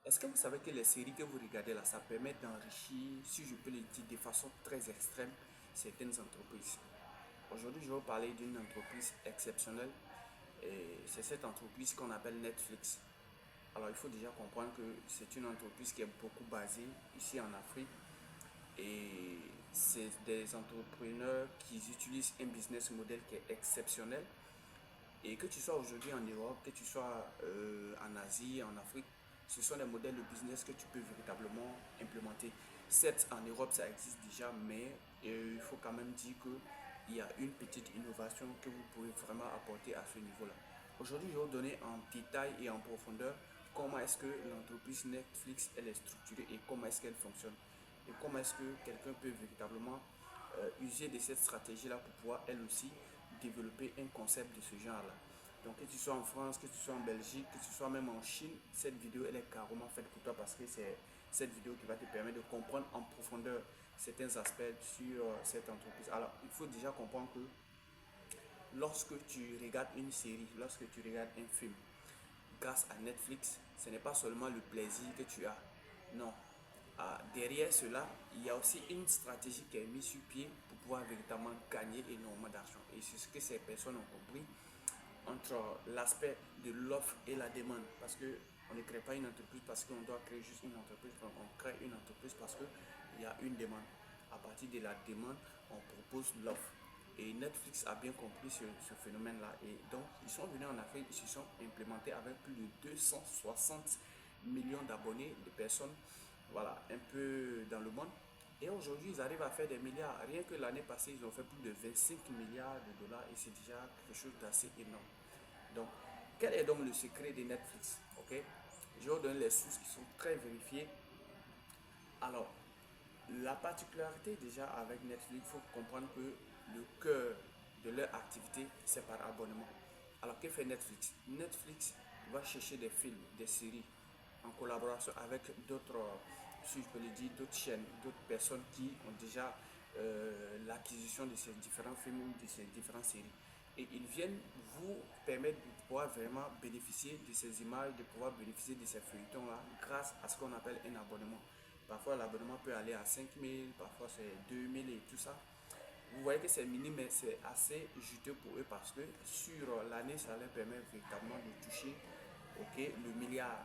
Est-ce que vous savez que les séries que vous regardez là, ça permet d'enrichir, si je peux le dire de façon très extrême, certaines entreprises. Aujourd'hui, je vais vous parler d'une entreprise exceptionnelle et c'est cette entreprise qu'on appelle Netflix. Alors, il faut déjà comprendre que c'est une entreprise qui est beaucoup basée ici en Afrique et c'est des entrepreneurs qui utilisent un business model qui est exceptionnel. Et que tu sois aujourd'hui en Europe, que tu sois en Asie, en Afrique, ce sont des modèles de business que tu peux véritablement implémenter. Certes, en Europe, ça existe déjà, mais il faut quand même dire qu'il y a une petite innovation que vous pouvez vraiment apporter à ce niveau-là. Aujourd'hui, je vais vous donner en détail et en profondeur comment est-ce que l'entreprise Netflix elle est structurée et comment est-ce qu'elle fonctionne. Et comment est-ce que quelqu'un peut véritablement user de cette stratégie-là pour pouvoir elle aussi développer un concept de ce genre-là. Donc que tu sois en France, que tu sois en Belgique, que tu sois même en Chine, cette vidéo elle est carrément faite pour toi parce que c'est cette vidéo qui va te permettre de comprendre en profondeur certains aspects sur cette entreprise. Alors il faut déjà comprendre que lorsque tu regardes une série, lorsque tu regardes un film, grâce à Netflix, ce n'est pas seulement le plaisir que tu as. Non. Derrière cela, il y a aussi une stratégie qui est mise sur pied pour pouvoir véritablement gagner énormément d'argent. Et c'est ce que ces personnes ont compris entre l'aspect de l'offre et la demande. Parce que on ne crée pas une entreprise parce qu'on doit créer juste une entreprise. On crée une entreprise parce qu'il y a une demande. À partir de la demande, on propose l'offre. Et Netflix a bien compris ce phénomène-là. Et donc, ils sont venus en Afrique, ils se sont implémentés avec plus de 260 millions d'abonnés, de personnes, voilà, un peu dans le monde. Et aujourd'hui, ils arrivent à faire des milliards. Rien que l'année passée, ils ont fait plus de 25 milliards de dollars et c'est déjà quelque chose d'assez énorme. Donc, quel est donc le secret de Netflix? Ok, je vais vous donner les sources qui sont très vérifiées. Alors, la particularité déjà avec Netflix, il faut comprendre que le cœur de leur activité, c'est par abonnement. Alors, que fait Netflix? Netflix va chercher des films, des séries en collaboration avec d'autres, si je peux le dire, d'autres chaînes, d'autres personnes qui ont déjà l'acquisition de ces différents films ou de ces différentes séries. Et ils viennent vous permettre de pouvoir vraiment bénéficier de ces images, de pouvoir bénéficier de ces feuilletons-là grâce à ce qu'on appelle un abonnement. Parfois, l'abonnement peut aller à 5 000, parfois c'est 2 000 et tout ça. Vous voyez que c'est minime, mais c'est assez juteux pour eux parce que sur l'année, ça leur permet véritablement de toucher le milliard.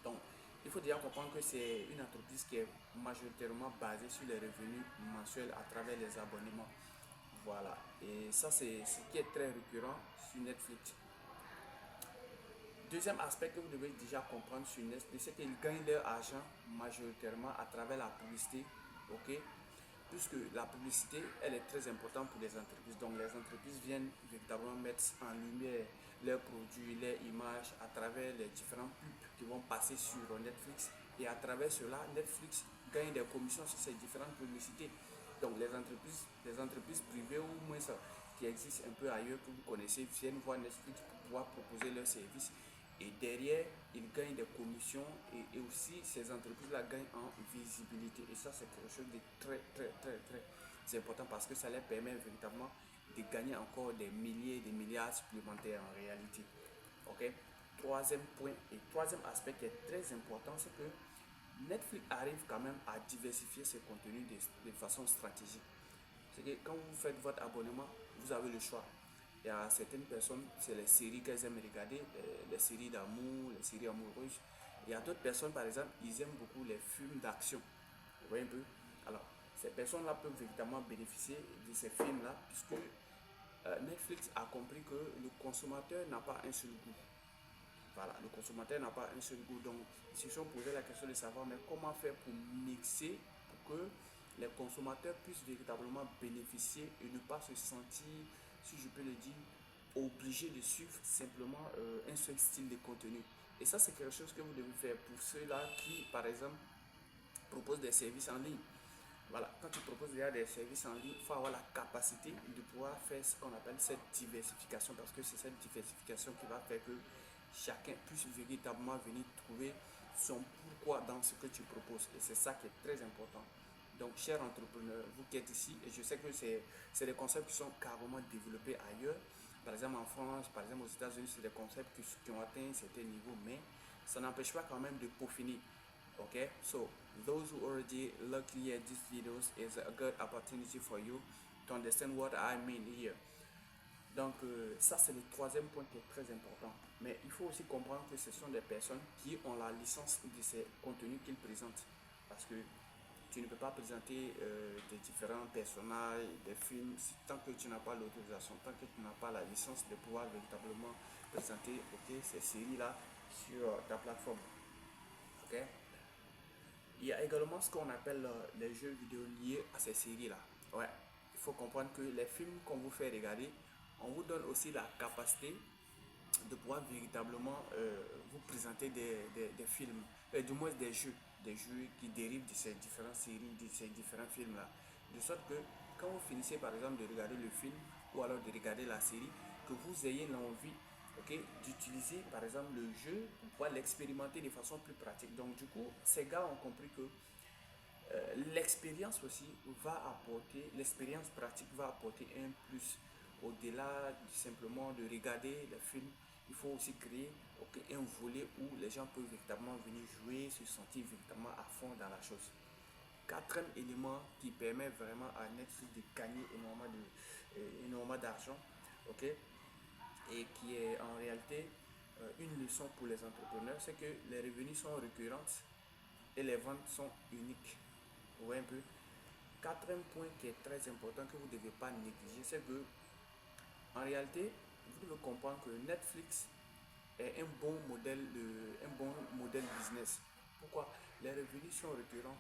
Donc, il faut déjà comprendre que c'est une entreprise qui est majoritairement basée sur les revenus mensuels à travers les abonnements. Voilà. Et ça, c'est ce qui est très récurrent sur Netflix. Deuxième aspect que vous devez déjà comprendre sur Netflix, c'est qu'ils gagnent leur argent majoritairement à travers la publicité. Ok, puisque la publicité, elle est très importante pour les entreprises. Donc les entreprises viennent véritablement mettre en lumière leurs produits, leurs images à travers les différents pubs qui vont passer sur Netflix. Et à travers cela, Netflix gagne des commissions sur ces différentes publicités. Donc les entreprises privées ou moins ça, qui existent un peu ailleurs que vous connaissez viennent voir Netflix pour pouvoir proposer leurs services. Et derrière, ils gagnent des commissions et aussi ces entreprises-là gagnent en visibilité. Et ça, c'est quelque chose de très, très, très, très important parce que ça leur permet véritablement de gagner encore des milliers, des milliards supplémentaires en réalité. Ok. Troisième point et troisième aspect qui est très important, c'est que Netflix arrive quand même à diversifier ses contenus de façon stratégique. C'est que quand vous faites votre abonnement, vous avez le choix. Il y a certaines personnes, c'est les séries qu'elles aiment regarder, les séries d'amour, les séries amoureuses. Il y a d'autres personnes, par exemple, ils aiment beaucoup les films d'action. Vous voyez un peu? Alors, ces personnes-là peuvent véritablement bénéficier de ces films-là, puisque Netflix a compris que le consommateur n'a pas un seul goût. Voilà, le consommateur n'a pas un seul goût. Donc, ils se sont posé la question de savoir, mais comment faire pour mixer, pour que les consommateurs puissent véritablement bénéficier et ne pas se sentir, si je peux le dire, obligés de suivre simplement un seul style de contenu. Et ça, c'est quelque chose que vous devez faire pour ceux-là qui, par exemple, proposent des services en ligne. Voilà, quand tu proposes déjà des services en ligne, il faut avoir la capacité de pouvoir faire ce qu'on appelle cette diversification parce que c'est cette diversification qui va faire que chacun puisse véritablement venir trouver son pourquoi dans ce que tu proposes. Et c'est ça qui est très important. Donc, chers entrepreneurs, vous qui êtes ici, et je sais que c'est des concepts qui sont carrément développés ailleurs. Par exemple, en France, par exemple, aux États-Unis, c'est des concepts qui ont atteint un certain niveau, mais ça n'empêche pas quand même de peaufiner. Okay, so those who already looking at these videos is a good opportunity for you to understand what I mean here. Donc ça c'est le troisième point qui est très important. Mais il faut aussi comprendre que ce sont des personnes qui ont la licence de ces contenus qu'ils présentent. Parce que tu ne peux pas présenter des différents personnages, des films, tant que tu n'as pas l'autorisation, tant que tu n'as pas la licence de pouvoir véritablement présenter ces séries-là sur ta plateforme. Okay? Il y a également ce qu'on appelle les jeux vidéo liés à ces séries-là. Ouais, il faut comprendre que les films qu'on vous fait regarder, on vous donne aussi la capacité de pouvoir véritablement vous présenter des films, du moins des jeux qui dérivent de ces différentes séries, de ces différents films-là. De sorte que quand vous finissez par exemple de regarder le film ou alors de regarder la série, que vous ayez l'envie d'utiliser par exemple le jeu pour pouvoir l'expérimenter de façon plus pratique. Donc du coup, ces gars ont compris que l'expérience aussi va apporter, l'expérience pratique va apporter un plus au-delà simplement de regarder le film. Il faut aussi créer un volet où les gens peuvent véritablement venir jouer, se sentir véritablement à fond dans la chose. Quatrième élément qui permet vraiment à Netflix de gagner énormément d'argent, ok, et qui est en réalité une leçon pour les entrepreneurs, c'est que les revenus sont récurrents et les ventes sont uniques. Vous voyez un peu. Quatrième point qui est très important que vous ne devez pas négliger, c'est que en réalité, vous devez comprendre que Netflix est un bon modèle business. Pourquoi? Les revenus sont récurrents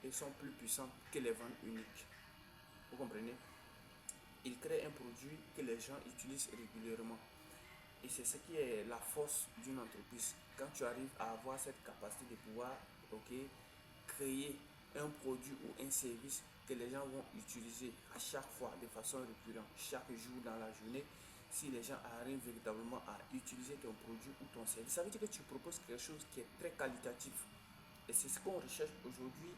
et sont plus puissants que les ventes uniques. Vous comprenez? Il crée un produit que les gens utilisent régulièrement. Et c'est ce qui est la force d'une entreprise. Quand tu arrives à avoir cette capacité de pouvoir créer un produit ou un service que les gens vont utiliser à chaque fois de façon récurrente, chaque jour dans la journée, si les gens arrivent véritablement à utiliser ton produit ou ton service, ça veut dire que tu proposes quelque chose qui est très qualitatif. Et c'est ce qu'on recherche aujourd'hui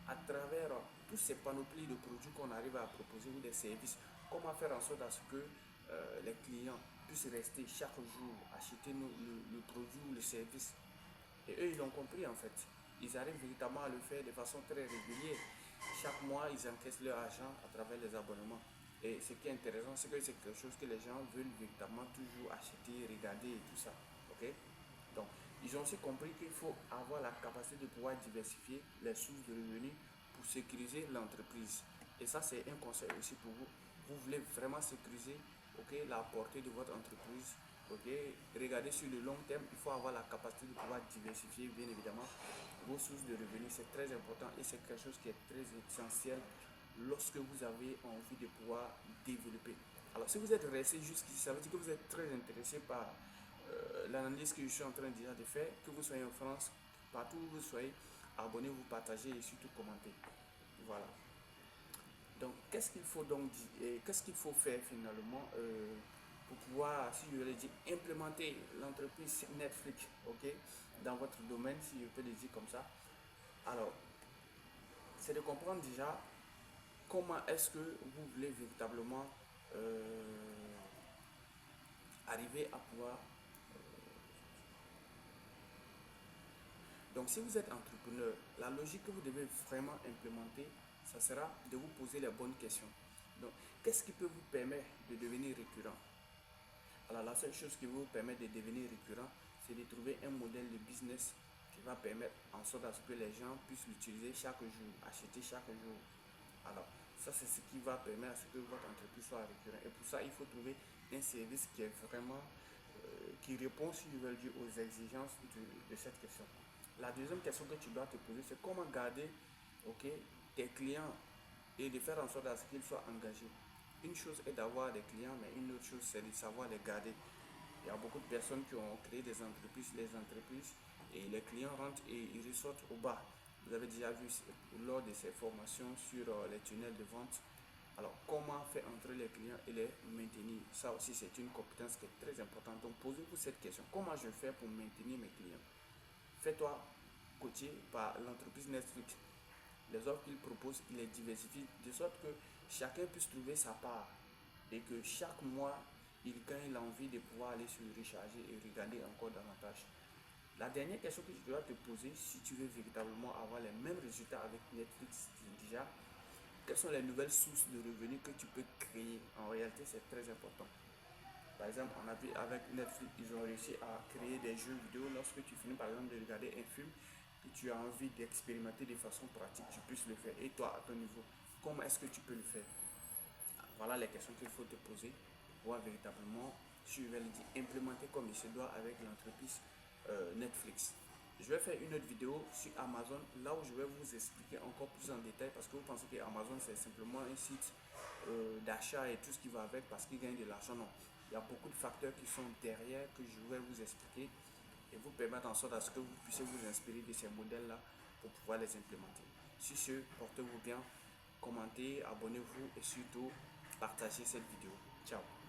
à travers tous ces panoplies de produits qu'on arrive à proposer ou des services. Comment faire en sorte à ce que les clients puissent rester chaque jour, acheter le produit ou le service. Et eux, ils l'ont compris en fait. Ils arrivent véritablement à le faire de façon très régulière. Chaque mois, ils encaissent leur argent à travers les abonnements. Et ce qui est intéressant, c'est que c'est quelque chose que les gens veulent véritablement toujours acheter, regarder et tout ça. Ok? Donc, ils ont aussi compris qu'il faut avoir la capacité de pouvoir diversifier les sources de revenus pour sécuriser l'entreprise. Et ça, c'est un conseil aussi pour vous. Vous voulez vraiment sécuriser la portée de votre entreprise. Regardez sur le long terme, il faut avoir la capacité de pouvoir diversifier, bien évidemment, vos sources de revenus. C'est très important et c'est quelque chose qui est très essentiel lorsque vous avez envie de pouvoir développer. Alors, si vous êtes resté jusqu'ici, ça veut dire que vous êtes très intéressé par l'analyse que je suis en train déjà de faire, que vous soyez en France, partout où vous soyez, abonnez-vous, partagez et surtout commentez. Voilà. Donc, qu'est-ce qu'il faut donc dire, qu'est-ce qu'il faut faire finalement pour pouvoir, si je le dis, implémenter l'entreprise Netflix, dans votre domaine, si je peux le dire comme ça. Alors, c'est de comprendre déjà comment est-ce que vous voulez véritablement arriver à pouvoir. Donc, si vous êtes entrepreneur, la logique que vous devez vraiment implémenter, ça sera de vous poser les bonnes questions. Donc, qu'est-ce qui peut vous permettre de devenir récurrent? Alors, la seule chose qui vous permet de devenir récurrent, c'est de trouver un modèle de business qui va permettre en sorte à ce que les gens puissent l'utiliser chaque jour, acheter chaque jour. Alors, ça, c'est ce qui va permettre à ce que votre entreprise soit récurrente. Et pour ça, il faut trouver un service qui est vraiment, qui répond, si je veux dire, aux exigences de cette question. La deuxième question que tu dois te poser, c'est comment garder tes clients et de faire en sorte à ce qu'ils soient engagés. Une chose est d'avoir des clients, mais une autre chose, c'est de savoir les garder. Il y a beaucoup de personnes qui ont créé des entreprises, et les clients rentrent et ils ressortent au bas. Vous avez déjà vu lors de ces formations sur les tunnels de vente. Alors, comment faire entrer les clients et les maintenir? Ça aussi, c'est une compétence qui est très importante. Donc, posez-vous cette question. Comment je fais pour maintenir mes clients? Fais-toi coacher par l'entreprise Netflix. Les offres qu'il propose, il les diversifie de sorte que chacun puisse trouver sa part et que chaque mois, il gagne l'envie de pouvoir aller se recharger et regarder encore davantage. La dernière question que je dois te poser, si tu veux véritablement avoir les mêmes résultats avec Netflix déjà, quelles sont les nouvelles sources de revenus que tu peux créer? En réalité, c'est très important. Par exemple, on a vu avec Netflix, ils ont réussi à créer des jeux vidéo. Lorsque tu finis par exemple de regarder un film que tu as envie d'expérimenter de façon pratique, tu puisses le faire. Et toi, à ton niveau, comment est-ce que tu peux le faire? Voilà les questions qu'il faut te poser pour voir véritablement, si je vais le dire, implémenter comme il se doit avec l'entreprise Netflix. Je vais faire une autre vidéo sur Amazon, là où je vais vous expliquer encore plus en détail, parce que vous pensez que Amazon c'est simplement un site d'achat et tout ce qui va avec parce qu'il gagne de l'argent. Non, il y a beaucoup de facteurs qui sont derrière que je vais vous expliquer et vous permettre en sorte à ce que vous puissiez vous inspirer de ces modèles-là pour pouvoir les implémenter. Sur ce, portez-vous bien, commentez, abonnez-vous et surtout partagez cette vidéo. Ciao.